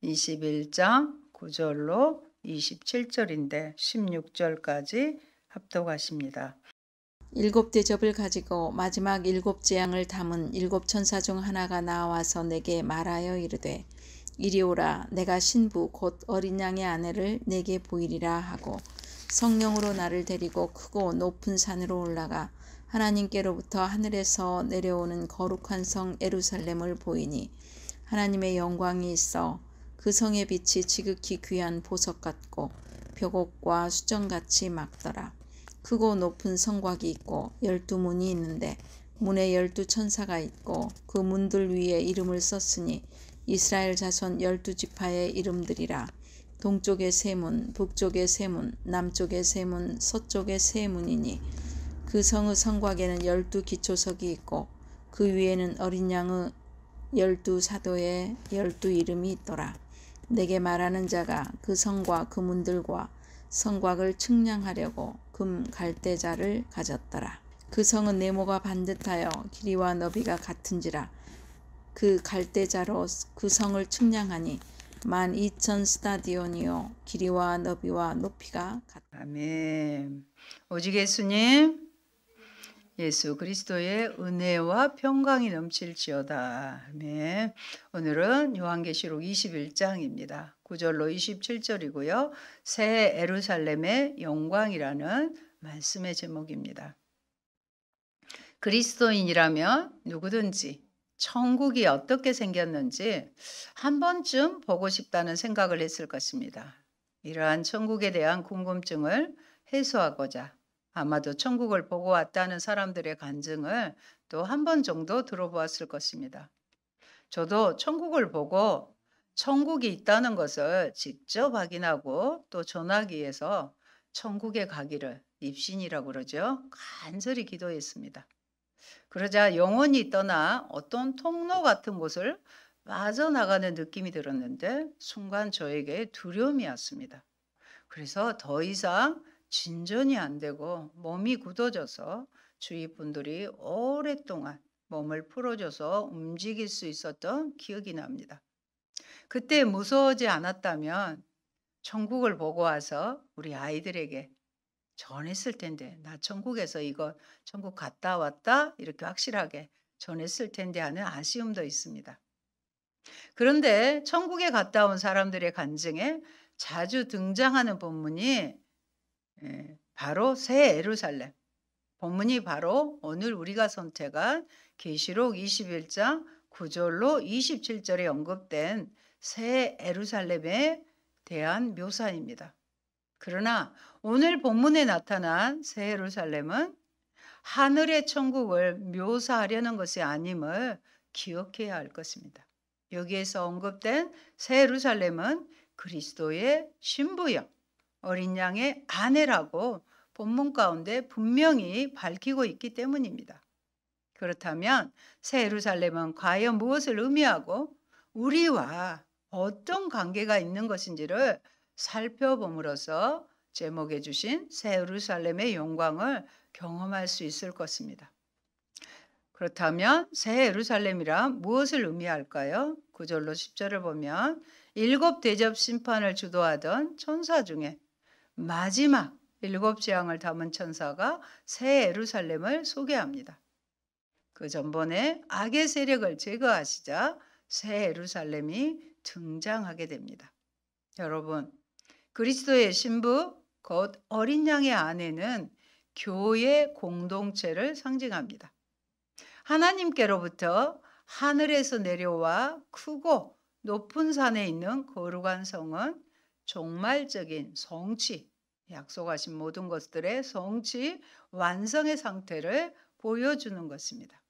21장 9절로 27절인데 16절까지 합독하십니다. 일곱 대접을 가지고 마지막 일곱 재앙을 담은 일곱 천사 중 하나가 나와서 내게 말하여 이르되 이리 오라. 내가 신부 곧 어린 양의 아내를 내게 보이리라 하고 성령으로 나를 데리고 크고 높은 산으로 올라가 하나님께로부터 하늘에서 내려오는 거룩한 성 예루살렘을 보이니 하나님의 영광이 있어 그 성의 빛이 지극히 귀한 보석 같고 벽옥과 수정같이 막더라. 크고 높은 성곽이 있고 12문이 있는데 문에 12천사가 있고 그 문들 위에 이름을 썼으니 이스라엘 자손 12지파의 이름들이라. 동쪽의 세 문, 북쪽의 세 문, 남쪽의 세 문, 서쪽의 세 문이니 그 성의 성곽에는 12기초석이 있고 그 위에는 어린 양의 12사도의 12이름이 있더라. 내게 말하는 자가 그 성과 그 문들과 성곽을 측량하려고 금 갈대자를 가졌더라. 그 성은 네모가 반듯하여 길이와 너비가 같은지라. 그 갈대자로 그 성을 측량하니 12,000스타디온이요 길이와 너비와 높이가 같다. 아멘. 오직 예수님, 예수 그리스도의 은혜와 평강이 넘칠지어다. 아멘. 오늘은 요한계시록 21장입니다. 9절로 27절이고요. 새 예루살렘의 영광이라는 말씀의 제목입니다. 그리스도인이라면 누구든지 천국이 어떻게 생겼는지 한 번쯤 보고 싶다는 생각을 했을 것입니다. 이러한 천국에 대한 궁금증을 해소하고자 아마도 천국을 보고 왔다는 사람들의 간증을 또 한 번 정도 들어보았을 것입니다. 저도 천국을 보고 천국이 있다는 것을 직접 확인하고 또 전하기 위해서 천국에 가기를 입신이라고 그러죠. 간절히 기도했습니다. 그러자 영혼이 떠나 어떤 통로 같은 곳을 빠져나가는 느낌이 들었는데 순간 저에게 두려움이 왔습니다. 그래서 더 이상 진전이 안 되고 몸이 굳어져서 주위 분들이 오랫동안 몸을 풀어줘서 움직일 수 있었던 기억이 납니다. 그때 무서워하지 않았다면 천국을 보고 와서 우리 아이들에게 전했을 텐데, 나 천국에서 이거 천국 갔다 왔다 이렇게 확실하게 전했을 텐데 하는 아쉬움도 있습니다. 그런데 천국에 갔다 온 사람들의 간증에 자주 등장하는 본문이 바로 새 예루살렘. 본문이 바로 오늘 우리가 선택한 계시록 21장 9절로 27절에 언급된 새 예루살렘에 대한 묘사입니다. 그러나 오늘 본문에 나타난 새 예루살렘은 하늘의 천국을 묘사하려는 것이 아님을 기억해야 할 것입니다. 여기에서 언급된 새 예루살렘은 그리스도의 신부요, 어린 양의 아내라고 본문 가운데 분명히 밝히고 있기 때문입니다. 그렇다면 새 예루살렘은 과연 무엇을 의미하고 우리와 어떤 관계가 있는 것인지를 살펴봄으로써 제목해 주신 새 예루살렘의 영광을 경험할 수 있을 것입니다. 그렇다면 새 예루살렘이란 무엇을 의미할까요? 9절로 10절을 보면 일곱 대접 심판을 주도하던 천사 중에 마지막 일곱 재앙을 담은 천사가 새 예루살렘을 소개합니다. 그 전번에 악의 세력을 제거하시자 새 예루살렘이 등장하게 됩니다. 여러분, 그리스도의 신부 곧 어린 양의 아내는 교회 공동체를 상징합니다. 하나님께로부터 하늘에서 내려와 크고 높은 산에 있는 거룩한 성은 종말적인 성취, 약속하신 모든 것들의 성취, 완성의 상태를 보여주는 것입니다.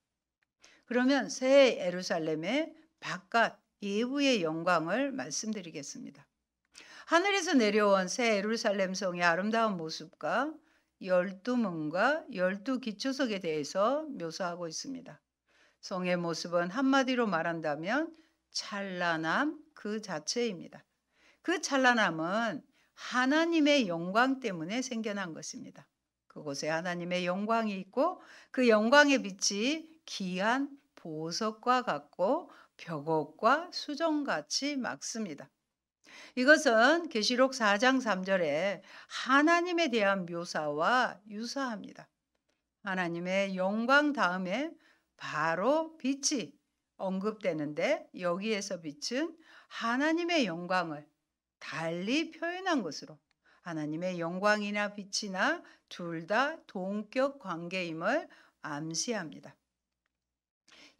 그러면 새 예루살렘의 바깥 예후의 영광을 말씀드리겠습니다. 하늘에서 내려온 새 예루살렘 성의 아름다운 모습과 12문과 12기초석에 대해서 묘사하고 있습니다. 성의 모습은 한마디로 말한다면 찬란함 그 자체입니다. 그 찬란함은 하나님의 영광 때문에 생겨난 것입니다. 그곳에 하나님의 영광이 있고 그 영광의 빛이 귀한 보석과 같고 벽옥과 수정같이 막습니다. 이것은 계시록 4장 3절에 하나님에 대한 묘사와 유사합니다. 하나님의 영광 다음에 바로 빛이 언급되는데 여기에서 빛은 하나님의 영광을 달리 표현한 것으로 하나님의 영광이나 빛이나 둘 다 동격 관계임을 암시합니다.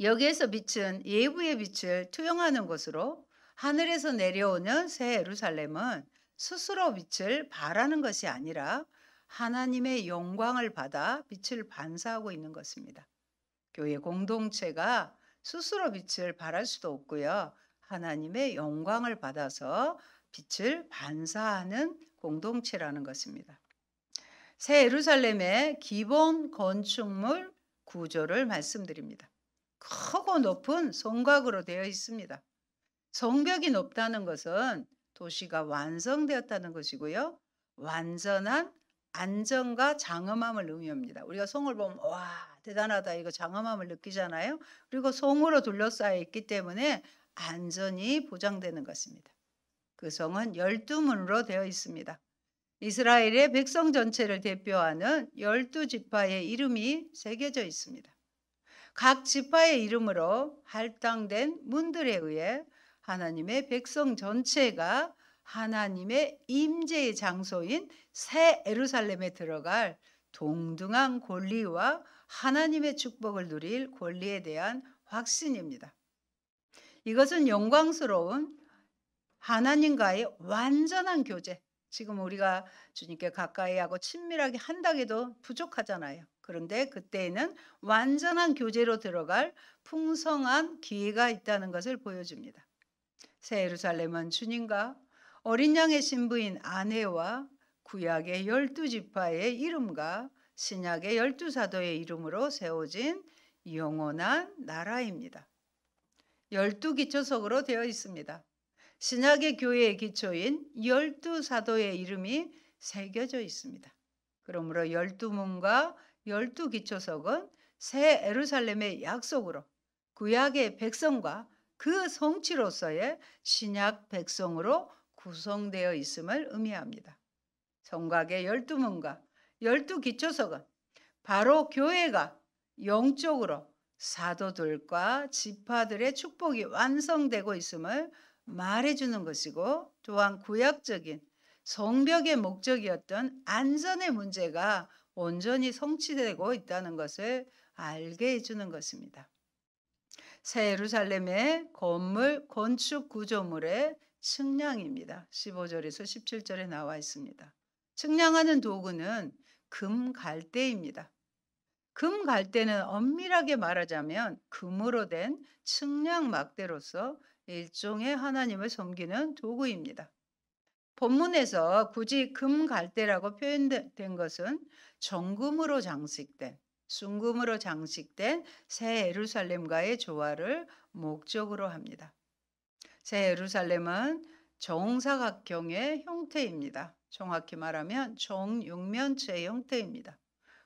여기에서 빛은 예부의 빛을 투영하는 것으로 하늘에서 내려오는 새 예루살렘은 스스로 빛을 발하는 것이 아니라 하나님의 영광을 받아 빛을 반사하고 있는 것입니다. 교회 공동체가 스스로 빛을 발할 수도 없고요. 하나님의 영광을 받아서 빛을 반사하는 공동체라는 것입니다. 새 예루살렘의 기본 건축물 구조를 말씀드립니다. 크고 높은 성곽으로 되어 있습니다. 성벽이 높다는 것은 도시가 완성되었다는 것이고요. 완전한 안정과 장엄함을 의미합니다. 우리가 성을 보면 와 대단하다 이거 장엄함을 느끼잖아요. 그리고 성으로 둘러싸여 있기 때문에 안전이 보장되는 것입니다. 그 성은 12문으로 되어 있습니다. 이스라엘의 백성 전체를 대표하는 12지파의 이름이 새겨져 있습니다. 각 지파의 이름으로 할당된 문들에 의해 하나님의 백성 전체가 하나님의 임재의 장소인 새 예루살렘에 들어갈 동등한 권리와 하나님의 축복을 누릴 권리에 대한 확신입니다. 이것은 영광스러운 하나님과의 완전한 교제, 지금 우리가 주님께 가까이 하고 친밀하게 한다고도 부족하잖아요. 그런데 그때에는 완전한 교제로 들어갈 풍성한 기회가 있다는 것을 보여줍니다. 새 예루살렘은 주님과 어린 양의 신부인 아내와 구약의 12지파의 이름과 신약의 12사도의 이름으로 세워진 영원한 나라입니다. 12기초석으로 되어 있습니다. 신약의 교회의 기초인 12사도의 이름이 새겨져 있습니다. 그러므로 12문과 12기초석은 새 예루살렘의 약속으로 구약의 백성과 그 성취로서의 신약 백성으로 구성되어 있음을 의미합니다. 성곽의 12문과 12기초석은 바로 교회가 영적으로 사도들과 지파들의 축복이 완성되고 있음을 말해주는 것이고, 또한 구약적인 성벽의 목적이었던 안전의 문제가 온전히 성취되고 있다는 것을 알게 해주는 것입니다. 새 예루살렘의 건물 건축 구조물의 측량입니다. 15절에서 17절에 나와 있습니다. 측량하는 도구는 금 갈대입니다. 금 갈대는 엄밀하게 말하자면 금으로 된 측량 막대로서 일종의 하나님을 섬기는 도구입니다. 본문에서 굳이 금 갈대라고 표현된 것은 정금으로 장식된, 순금으로 장식된 새 예루살렘과의 조화를 목적으로 합니다. 새 예루살렘은 정사각형의 형태입니다. 정확히 말하면 정육면체의 형태입니다.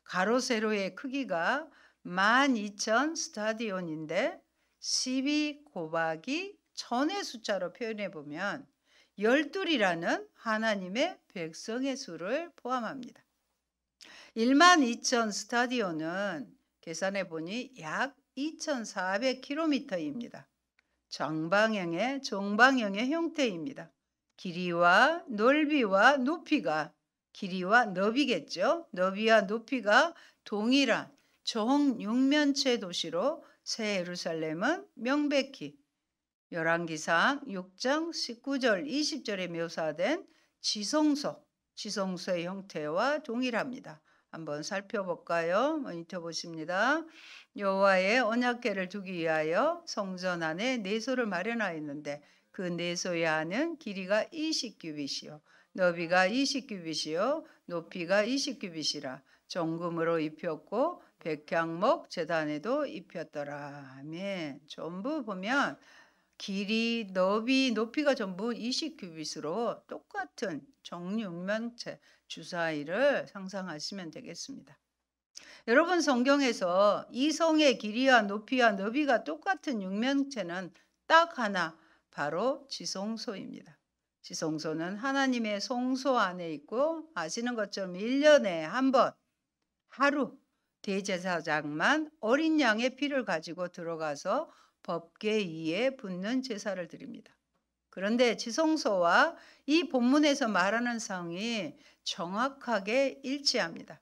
가로 세로의 크기가 12,000 스타디온인데 12 곱하기 1000의 숫자로 표현해 보면 12이라는 하나님의 백성의 수를 포함합니다. 12,000 스타디온은 계산해 보니 약 2,400km입니다. 정방형의 형태입니다. 길이와 넓이와 높이가, 길이와 너비겠죠. 너비와 높이가 동일한 정육면체 도시로 새 예루살렘은 명백히 열왕기상 6장 19절 20절에 묘사된 지성소의 형태와 동일합니다. 한번 살펴볼까요? 모니터 보십니다. 여호와의 언약궤를 두기 위하여 성전 안에 내소를 마련하였는데 그 내소의 안은 길이가 20규빗이요 너비가 20규빗이요 높이가 20규빗이라 정금으로 입혔고 백향목 제단에도 입혔더라. 아멘. 전부 보면 길이, 너비, 높이가 전부 20규빗으로 똑같은 정육면체 주사위를 상상하시면 되겠습니다. 여러분, 성경에서 이 성의 길이와 높이와 너비가 똑같은 육면체는 딱 하나, 바로 지성소입니다. 지성소는 하나님의 성소 안에 있고 아시는 것처럼 1년에 한 번 하루 대제사장만 어린 양의 피를 가지고 들어가서 법궤 위에 붓는 제사를 드립니다. 그런데 지성소와 이 본문에서 말하는 성이 정확하게 일치합니다.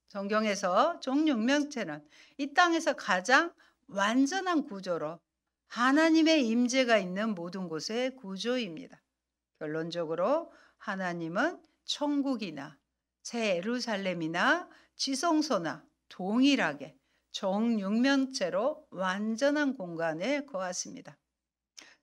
성경에서 종육명체는 이 땅에서 가장 완전한 구조로 하나님의 임재가 있는 모든 곳의 구조입니다. 결론적으로 하나님은 천국이나 새 예루살렘이나 지성소나 동일하게 정육면체로 완전한 공간에 거하십니다.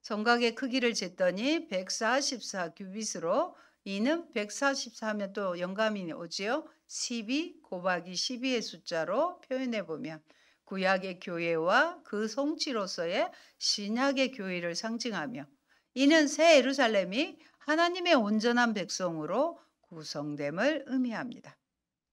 성곽의 크기를 쟀더니 144규빗으로 이는 144하면 또 영감이 오지요. 12 곱하기 12의 숫자로 표현해 보면 구약의 교회와 그 성취로서의 신약의 교회를 상징하며 이는 새 예루살렘이 하나님의 온전한 백성으로 구성됨을 의미합니다.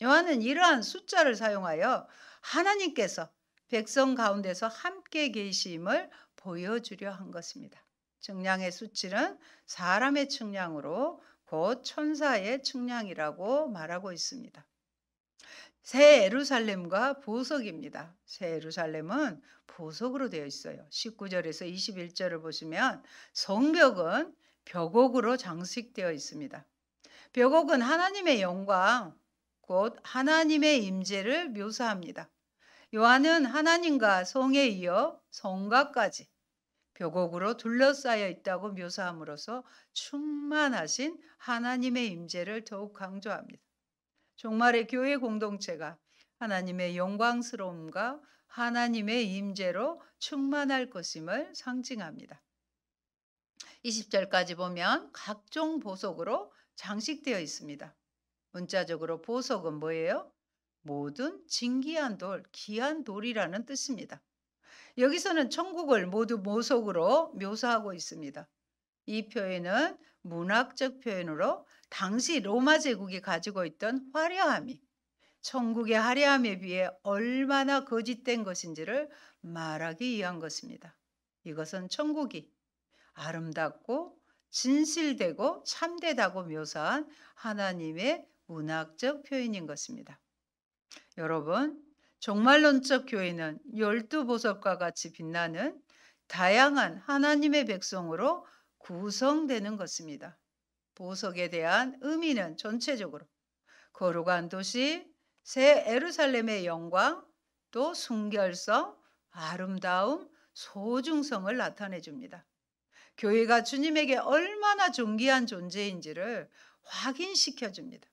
요한은 이러한 숫자를 사용하여 하나님께서 백성 가운데서 함께 계심을 보여주려 한 것입니다. 측량의 수치는 사람의 측량으로 곧 천사의 측량이라고 말하고 있습니다. 새 예루살렘과 보석입니다. 새 예루살렘은 보석으로 되어 있어요. 19절에서 21절을 보시면 성벽은 벽옥으로 장식되어 있습니다. 벽옥은 하나님의 영광, 곧 하나님의 임재를 묘사합니다. 요한은 하나님과 성에 이어 성곽까지 벽옥으로 둘러싸여 있다고 묘사함으로써 충만하신 하나님의 임재를 더욱 강조합니다. 종말의 교회 공동체가 하나님의 영광스러움과 하나님의 임재로 충만할 것임을 상징합니다. 20절까지 보면 각종 보석으로 장식되어 있습니다. 문자적으로 보석은 뭐예요? 모든 진귀한 돌, 귀한 돌이라는 뜻입니다. 여기서는 천국을 모두 보석으로 묘사하고 있습니다. 이 표현은 문학적 표현으로 당시 로마 제국이 가지고 있던 화려함이 천국의 화려함에 비해 얼마나 거짓된 것인지를 말하기 위한 것입니다. 이것은 천국이 아름답고 진실되고 참되다고 묘사한 하나님의 문학적 표현인 것입니다. 여러분, 종말론적 교회는 12보석과 같이 빛나는 다양한 하나님의 백성으로 구성되는 것입니다. 보석에 대한 의미는 전체적으로 거룩한 도시, 새 예루살렘의 영광, 또 순결성, 아름다움, 소중성을 나타내 줍니다. 교회가 주님에게 얼마나 존귀한 존재인지를 확인시켜 줍니다.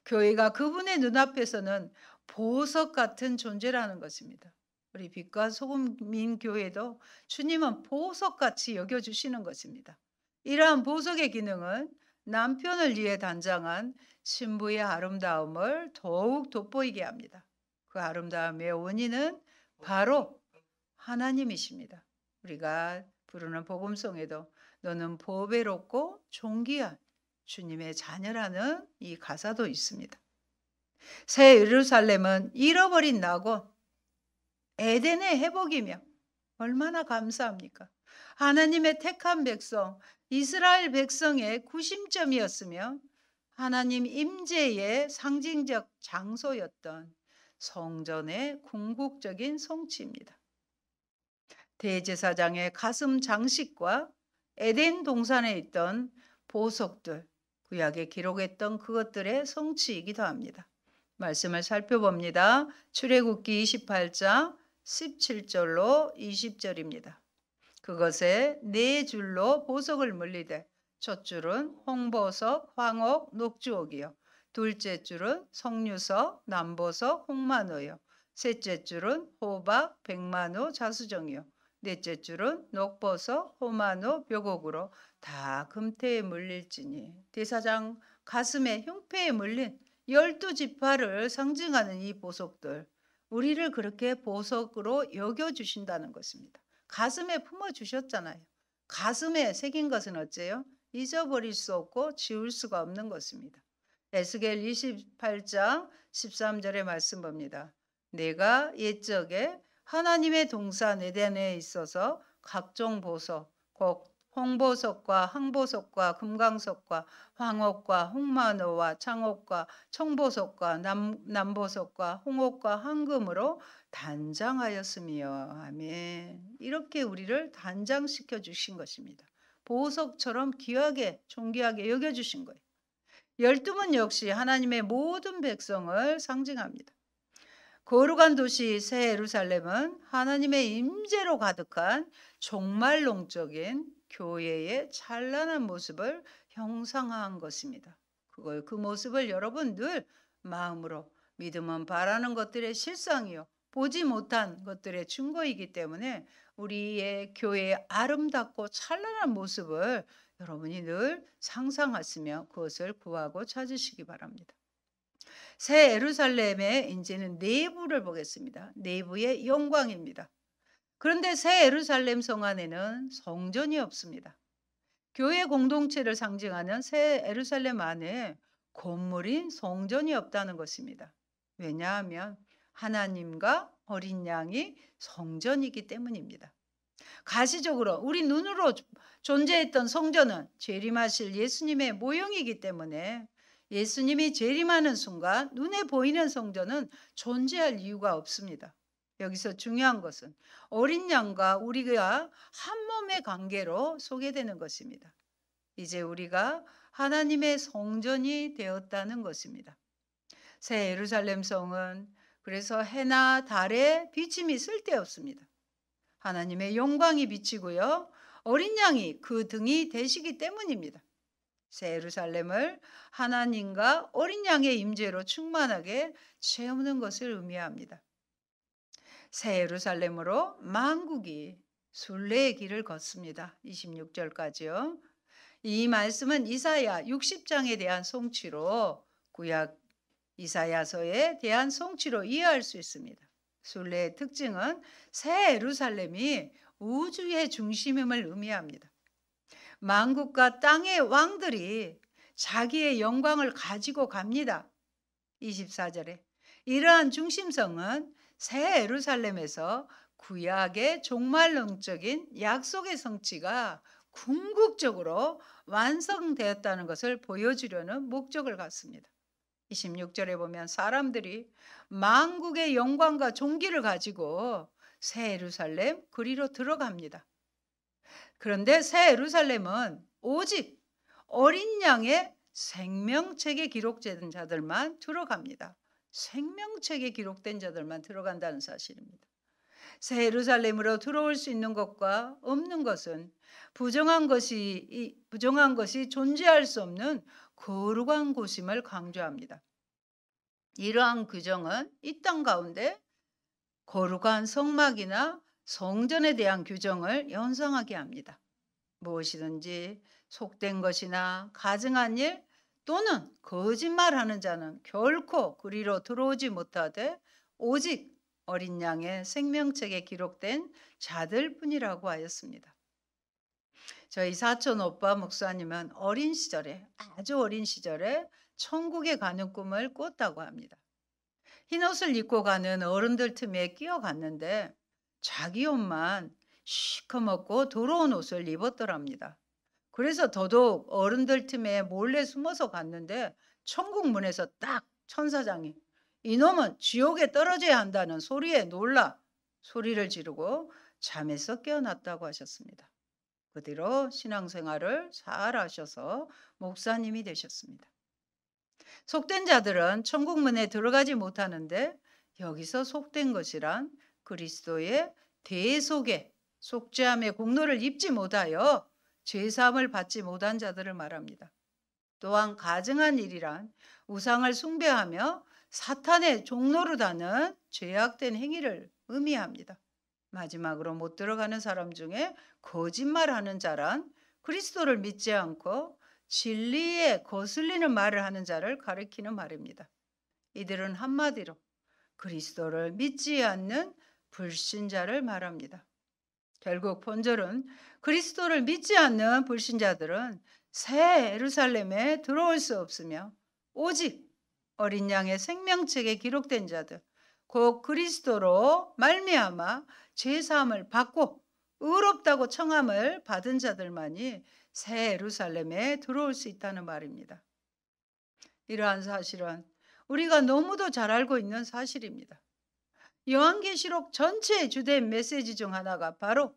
교회가 그분의 눈앞에서는 보석 같은 존재라는 것입니다. 우리 빛과 소금인 교회도 주님은 보석같이 여겨주시는 것입니다. 이러한 보석의 기능은 남편을 위해 단장한 신부의 아름다움을 더욱 돋보이게 합니다. 그 아름다움의 원인은 바로 하나님이십니다. 우리가 부르는 복음송에도 너는 보배롭고 존귀한 주님의 자녀라는 이 가사도 있습니다. 새 예루살렘은 잃어버린 낙원, 에덴의 회복이며 얼마나 감사합니까? 하나님의 택한 백성, 이스라엘 백성의 구심점이었으며 하나님 임재의 상징적 장소였던 성전의 궁극적인 성취입니다. 대제사장의 가슴 장식과 에덴 동산에 있던 보석들, 구약에 기록했던 그것들의 성취이기도 합니다. 말씀을 살펴봅니다. 출애굽기 28장 17절로 20절입니다. 그것에 4줄로 보석을 물리되 첫 줄은 홍보석, 황옥, 녹주옥이요. 둘째 줄은 석류석, 남보석, 홍만호요. 셋째 줄은 호박, 백만호, 자수정이요. 넷째 줄은 녹보석, 호만호, 벽옥으로 다 금태에 물릴지니. 대사장 가슴에 흉패에 물린 12지파를 상징하는 이 보석들, 우리를 그렇게 보석으로 여겨주신다는 것입니다. 가슴에 품어주셨잖아요. 가슴에 새긴 것은 어째요? 잊어버릴 수 없고 지울 수가 없는 것입니다. 에스겔 28장 13절의 말씀 봅니다. 내가 옛적에 하나님의 동산 에덴에 있어서 각종 보석, 곧 홍보석과 항보석과 금강석과 황옥과 홍만호와 창옥과 청보석과 남보석과 홍옥과 황금으로 단장하였으며. 아멘. 이렇게 우리를 단장시켜 주신 것입니다. 보석처럼 귀하게 존귀하게 여겨주신 거예요. 12문 역시 하나님의 모든 백성을 상징합니다. 거룩한 도시 새 예루살렘은 하나님의 임재로 가득한 종말론적인 교회의 찬란한 모습을 형상화한 것입니다. 그 모습을 여러분 늘 마음으로, 믿음은 바라는 것들의 실상이요 보지 못한 것들의 증거이기 때문에 우리의 교회의 아름답고 찬란한 모습을 여러분이 늘 상상하시며 그것을 구하고 찾으시기 바랍니다. 새 예루살렘의 이제는 내부를 보겠습니다. 내부의 영광입니다. 그런데 새 예루살렘 성 안에는 성전이 없습니다. 교회 공동체를 상징하는 새 예루살렘 안에 건물인 성전이 없다는 것입니다. 왜냐하면 하나님과 어린 양이 성전이기 때문입니다. 가시적으로 우리 눈으로 존재했던 성전은 재림하실 예수님의 모형이기 때문에 예수님이 재림하는 순간 눈에 보이는 성전은 존재할 이유가 없습니다. 여기서 중요한 것은 어린 양과 우리가 한 몸의 관계로 소개되는 것입니다. 이제 우리가 하나님의 성전이 되었다는 것입니다. 새 예루살렘 성은 그래서 해나 달의 비침이 쓸데없습니다. 하나님의 영광이 비치고요. 어린 양이 그 등이 되시기 때문입니다. 새 예루살렘을 하나님과 어린 양의 임재로 충만하게 채우는 것을 의미합니다. 새 예루살렘으로 만국이 순례의 길을 걷습니다. 26절까지요. 이 말씀은 이사야 60장에 대한 성취로 구약 이사야서에 대한 성취로 이해할 수 있습니다. 순례의 특징은 새 예루살렘이 우주의 중심임을 의미합니다. 만국과 땅의 왕들이 자기의 영광을 가지고 갑니다. 24절에 이러한 중심성은 새 예루살렘에서 구약의 종말론적인 약속의 성취가 궁극적으로 완성되었다는 것을 보여주려는 목적을 갖습니다. 26절에 보면 사람들이 만국의 영광과 존귀를 가지고 새 예루살렘 그리로 들어갑니다. 그런데 새 예루살렘은 오직 어린 양의 생명책에 기록된 자들만 들어갑니다. 생명책에 기록된 자들만 들어간다는 사실입니다. 새 예루살렘으로 들어올 수 있는 것과 없는 것은 부정한 것이 존재할 수 없는 거룩한 곳임을 강조합니다. 이러한 규정은 이 땅 가운데 거룩한 성막이나 성전에 대한 규정을 연상하게 합니다. 무엇이든지 속된 것이나 가증한 일 또는 거짓말하는 자는 결코 그리로 들어오지 못하되 오직 어린 양의 생명책에 기록된 자들뿐이라고 하였습니다. 저희 사촌 오빠 목사님은 아주 어린 시절에 천국에 가는 꿈을 꿨다고 합니다. 흰옷을 입고 가는 어른들 틈에 끼어갔는데 자기 옷만 시커멓고 더러운 옷을 입었더랍니다. 그래서 더더욱 어른들 틈에 몰래 숨어서 갔는데 천국 문에서 딱 천사장이 이놈은 지옥에 떨어져야 한다는 소리에 놀라 소리를 지르고 잠에서 깨어났다고 하셨습니다. 그 뒤로 신앙생활을 잘 하셔서 목사님이 되셨습니다. 속된 자들은 천국 문에 들어가지 못하는데 여기서 속된 것이란 그리스도의 대속의 속죄함의 공로를 입지 못하여 죄사함을 받지 못한 자들을 말합니다. 또한 가증한 일이란 우상을 숭배하며 사탄의 종노릇하는 죄악된 행위를 의미합니다. 마지막으로 못 들어가는 사람 중에 거짓말하는 자란 그리스도를 믿지 않고 진리에 거슬리는 말을 하는 자를 가리키는 말입니다. 이들은 한마디로 그리스도를 믿지 않는 불신자를 말합니다. 결국 본절은 그리스도를 믿지 않는 불신자들은 새 예루살렘에 들어올 수 없으며 오직 어린 양의 생명책에 기록된 자들 곧 그리스도로 말미암아 죄사함을 받고 의롭다고 청함을 받은 자들만이 새 예루살렘에 들어올 수 있다는 말입니다. 이러한 사실은 우리가 너무도 잘 알고 있는 사실입니다. 요한계시록 전체의 주된 메시지 중 하나가 바로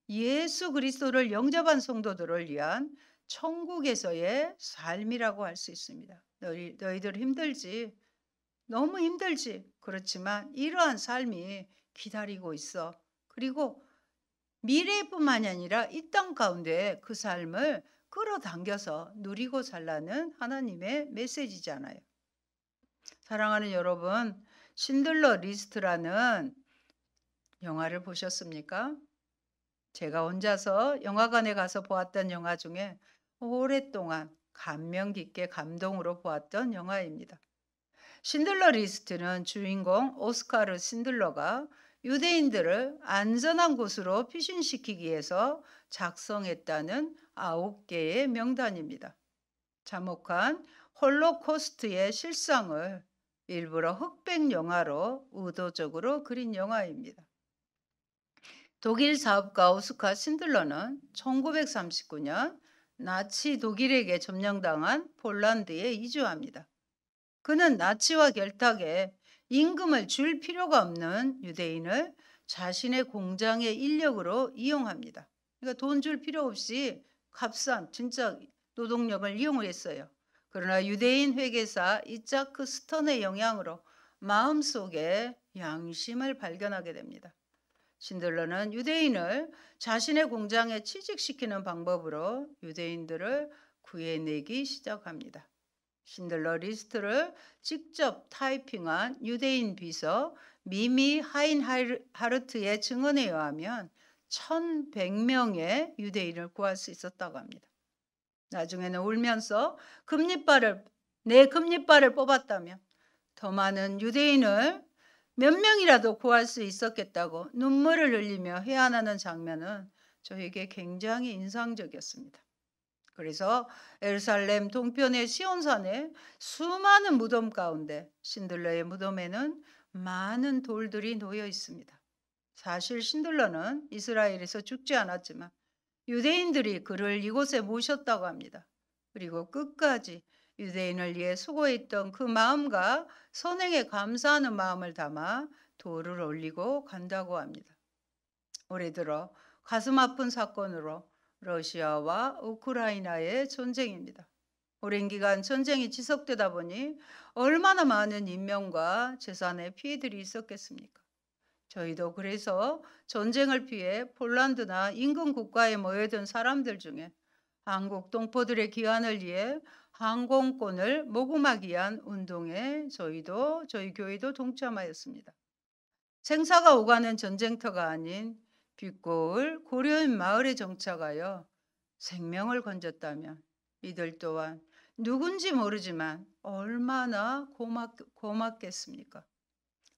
예수 그리스도를 영접한 성도들을 위한 천국에서의 삶이라고 할 수 있습니다. 너희들 힘들지? 너무 힘들지? 그렇지만 이러한 삶이 기다리고 있어. 그리고 미래뿐만이 아니라 이 땅 가운데 그 삶을 끌어당겨서 누리고 살라는 하나님의 메시지잖아요. 사랑하는 여러분, 신들러 리스트라는 영화를 보셨습니까? 제가 혼자서 영화관에 가서 보았던 영화 중에 오랫동안 감명 깊게 감동으로 보았던 영화입니다. 신들러 리스트는 주인공 오스카르 신들러가 유대인들을 안전한 곳으로 피신시키기 위해서 작성했다는 9개의 명단입니다. 참혹한 홀로코스트의 실상을 일부러 흑백 영화로 의도적으로 그린 영화입니다. 독일 사업가 오스카 신들러는 1939년 나치 독일에게 점령당한 폴란드에 이주합니다. 그는 나치와 결탁에 임금을 줄 필요가 없는 유대인을 자신의 공장의 인력으로 이용합니다. 그러니까 돈 줄 필요 없이 값싼 진짜 노동력을 이용을 했어요. 그러나 유대인 회계사 이자크 스턴의 영향으로 마음속에 양심을 발견하게 됩니다. 신들러는 유대인을 자신의 공장에 취직시키는 방법으로 유대인들을 구해내기 시작합니다. 신들러 리스트를 직접 타이핑한 유대인 비서 미미 하인하르트의 증언에 의하면 1100명의 유대인을 구할 수 있었다고 합니다. 나중에는 울면서 내 금리발을 뽑았다면 더 많은 유대인을 몇 명이라도 구할 수 있었겠다고 눈물을 흘리며 회한하는 장면은 저에게 굉장히 인상적이었습니다. 그래서 예루살렘 동편의 시온산에 수많은 무덤 가운데 신들러의 무덤에는 많은 돌들이 놓여 있습니다. 사실 신들러는 이스라엘에서 죽지 않았지만 유대인들이 그를 이곳에 모셨다고 합니다. 그리고 끝까지 유대인을 위해 수고했던 그 마음과 선행에 감사하는 마음을 담아 돌을 올리고 간다고 합니다. 올해 들어 가슴 아픈 사건으로 러시아와 우크라이나의 전쟁입니다. 오랜 기간 전쟁이 지속되다 보니 얼마나 많은 인명과 재산의 피해들이 있었겠습니까? 저희도 그래서 전쟁을 피해 폴란드나 인근 국가에 모여든 사람들 중에 한국 동포들의 귀환을 위해 항공권을 모금하기 위한 운동에 저희 교회도 동참하였습니다. 생사가 오가는 전쟁터가 아닌 빛고울 고려인 마을에 정착하여 생명을 건졌다면 이들 또한 누군지 모르지만 얼마나 고맙겠습니까?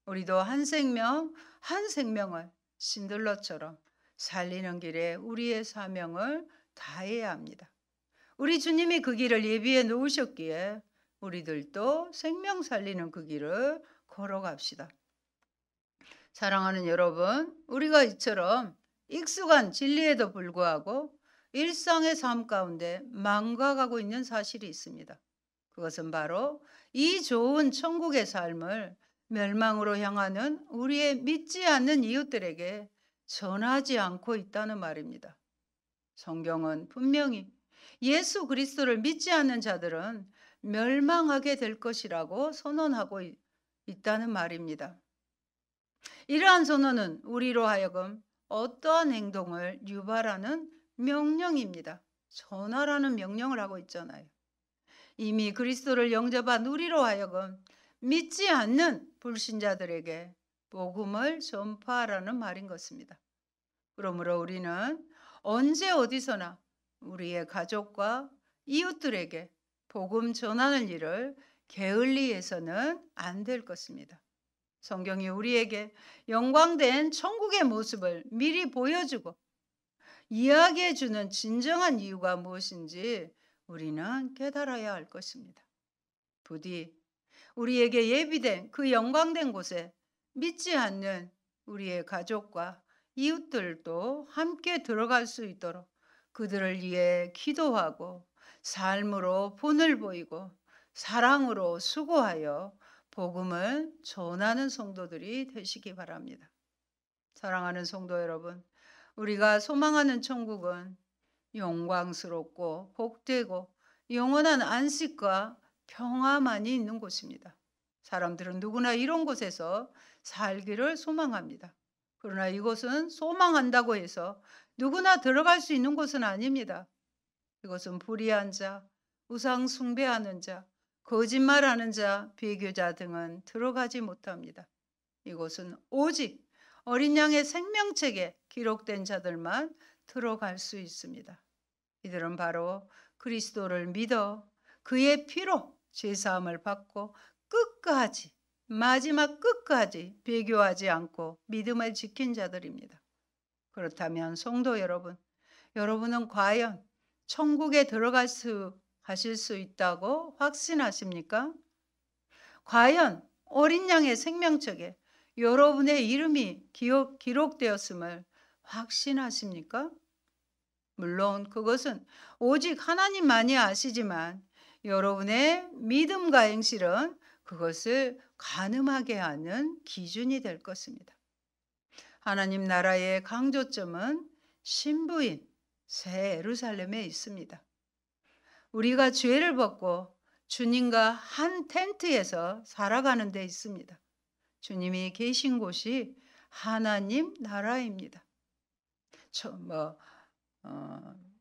우리도 한 생명을 신들러처럼 살리는 길에 우리의 사명을 다해야 합니다. 우리 주님이 그 길을 예비해 놓으셨기에 우리들도 생명 살리는 그 길을 걸어갑시다. 사랑하는 여러분, 우리가 이처럼 익숙한 진리에도 불구하고 일상의 삶 가운데 망각하고 있는 사실이 있습니다. 그것은 바로 이 좋은 천국의 삶을 멸망으로 향하는 우리의 믿지 않는 이웃들에게 전하지 않고 있다는 말입니다. 성경은 분명히 예수 그리스도를 믿지 않는 자들은 멸망하게 될 것이라고 선언하고 있다는 말입니다. 이러한 선언은 우리로 하여금 어떠한 행동을 유발하는 명령입니다. 전하라는 명령을 하고 있잖아요. 이미 그리스도를 영접한 우리로 하여금 믿지 않는 불신자들에게 복음을 전파하라는 말인 것입니다. 그러므로 우리는 언제 어디서나 우리의 가족과 이웃들에게 복음 전하는 일을 게을리 해서는 안 될 것입니다. 성경이 우리에게 영광된 천국의 모습을 미리 보여주고 이야기해 주는 진정한 이유가 무엇인지 우리는 깨달아야 할 것입니다. 부디 우리에게 예비된 그 영광된 곳에 믿지 않는 우리의 가족과 이웃들도 함께 들어갈 수 있도록 그들을 위해 기도하고 삶으로 본을 보이고 사랑으로 수고하여 복음을 전하는 성도들이 되시기 바랍니다. 사랑하는 성도 여러분, 우리가 소망하는 천국은 영광스럽고 복되고 영원한 안식과 평화만이 있는 곳입니다. 사람들은 누구나 이런 곳에서 살기를 소망합니다. 그러나 이곳은 소망한다고 해서 누구나 들어갈 수 있는 곳은 아닙니다. 이것은 불의한 자, 우상 숭배하는 자, 거짓말하는 자, 비교자 등은 들어가지 못합니다. 이곳은 오직 어린 양의 생명책에 기록된 자들만 들어갈 수 있습니다. 이들은 바로 그리스도를 믿어 그의 피로 제사함을 받고 끝까지, 마지막 끝까지 배교하지 않고 믿음을 지킨 자들입니다. 그렇다면 성도 여러분, 여러분은 과연 천국에 가실 수 있다고 확신하십니까? 과연 어린 양의 생명책에 여러분의 이름이 기록되었음을 확신하십니까? 물론 그것은 오직 하나님만이 아시지만 여러분의 믿음과 행실은 그것을 가늠하게 하는 기준이 될 것입니다. 하나님 나라의 강조점은 신부인 새 예루살렘에 있습니다. 우리가 죄를 벗고 주님과 한 텐트에서 살아가는 데 있습니다. 주님이 계신 곳이 하나님 나라입니다.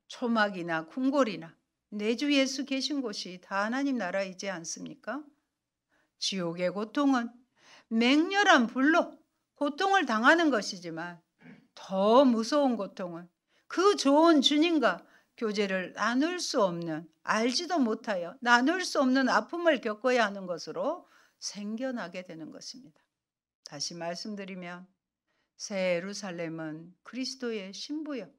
초막이나 궁궐이나 내 주 예수 계신 곳이 다 하나님 나라이지 않습니까? 지옥의 고통은 맹렬한 불로 고통을 당하는 것이지만 더 무서운 고통은 그 좋은 주님과 교제를 나눌 수 없는, 알지도 못하여 나눌 수 없는 아픔을 겪어야 하는 것으로 생겨나게 되는 것입니다. 다시 말씀드리면 새 예루살렘은 그리스도의 신부요,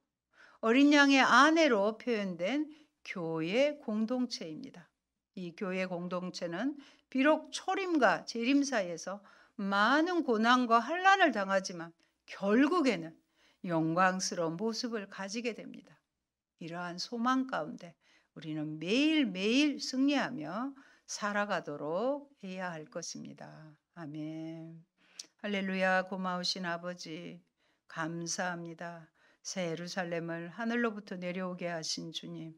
어린 양의 아내로 표현된 교회 공동체입니다. 이 교회 공동체는 비록 초림과 재림 사이에서 많은 고난과 환난을 당하지만 결국에는 영광스러운 모습을 가지게 됩니다. 이러한 소망 가운데 우리는 매일매일 승리하며 살아가도록 해야 할 것입니다. 아멘. 할렐루야. 고마우신 아버지 감사합니다. 새 예루살렘을 하늘로부터 내려오게 하신 주님,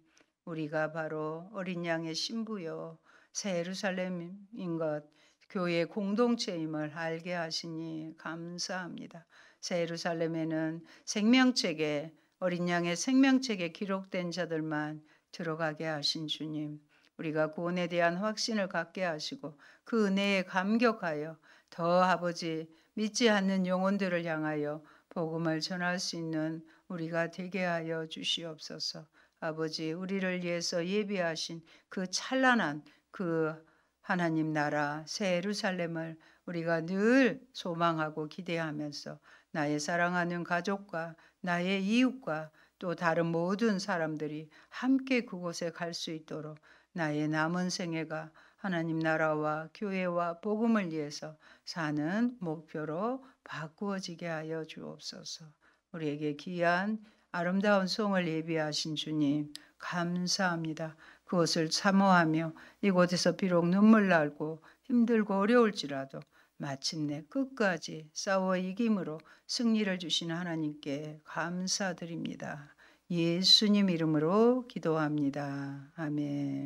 우리가 바로 어린 양의 신부요 새 예루살렘인 것, 교회 공동체임을 알게 하시니 감사합니다. 새 예루살렘에는 생명책에, 어린 양의 생명책에 기록된 자들만 들어가게 하신 주님, 우리가 구원에 대한 확신을 갖게 하시고 그 은혜에 감격하여 더 아버지 믿지 않는 영혼들을 향하여 복음을 전할 수 있는 우리가 되게 하여 주시옵소서. 아버지, 우리를 위해서 예비하신 그 찬란한 그 하나님 나라 새 예루살렘을 우리가 늘 소망하고 기대하면서 나의 사랑하는 가족과 나의 이웃과 또 다른 모든 사람들이 함께 그곳에 갈 수 있도록 나의 남은 생애가 하나님 나라와 교회와 복음을 위해서 사는 목표로 바꾸어지게 하여 주옵소서. 우리에게 귀한 아름다운 성을 예비하신 주님 감사합니다. 그것을 사모하며 이곳에서 비록 눈물 나고 힘들고 어려울지라도 마침내 끝까지 싸워 이김으로 승리를 주시는 하나님께 감사드립니다. 예수님 이름으로 기도합니다. 아멘.